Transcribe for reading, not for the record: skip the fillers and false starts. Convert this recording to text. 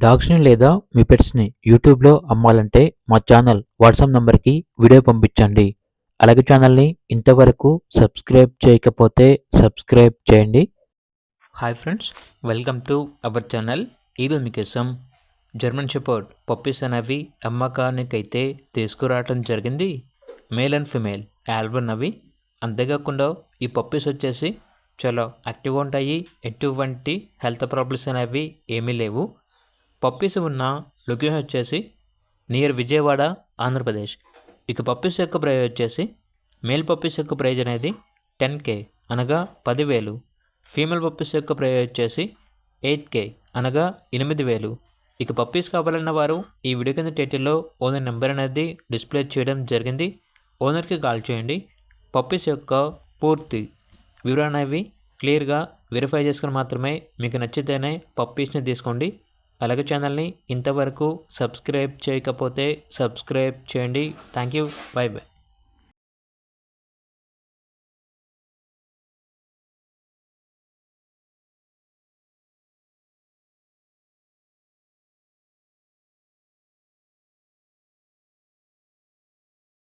డాగ్స్‌ని లేదా మీ పెట్స్‌ని యూట్యూబ్‌లో అమ్మాలంటే మా ఛానల్ వాట్సాప్ నంబర్‌కి వీడియో పంపించండి. అలాగే ఛానల్‌ని ఇంతవరకు సబ్స్క్రైబ్ చేయకపోతే సబ్స్క్రైబ్ చేయండి. Hi friends, welcome to our channel. ఈరోజు మీకోసం జర్మన్ షెపర్డ్ పప్పీస్ అనేవి అమ్మకానికైతే తీసుకురావటం జరిగింది. మేల్ అండ్ ఫిమేల్ ఆల్బన్ అవి. అంతేకాకుండా ఈ పప్పీస్ వచ్చేసి చాలా యాక్టివ్గా ఉంటాయి. ఎటువంటి హెల్త్ ప్రాబ్లమ్స్ అనేవి ఏమీ లేవు. పప్పీస్ ఉన్న లొకేషన్ వచ్చేసి నియర్ విజయవాడ, ఆంధ్రప్రదేశ్. ఇక పప్పీస్ యొక్క ప్రైజ్ వచ్చేసి మేల్ పప్పీస్ యొక్క ప్రైజ్ అనేది 10K అనగా 10,000. ఫీమేల్ పప్పీస్ యొక్క ప్రైజ్ వచ్చేసి 8K అనగా 8,000. ఇక పప్పీస్ కావాలన్న వారు ఈ వీడియో కింద టైటిల్లో ఓనర్ నెంబర్ అనేది డిస్ప్లే చేయడం జరిగింది. ఓనర్కి కాల్ చేయండి. పప్పీస్ యొక్క పూర్తి వివరణ అనేవి క్లియర్గా వెరిఫై చేసుకుని మాత్రమే మీకు నచ్చితేనే పప్పీస్ని తీసుకోండి. అలాగే ఛానల్ని ఇంతవరకు సబ్స్క్రైబ్ చేయకపోతే సబ్స్క్రైబ్ చేయండి. Thank you. By by.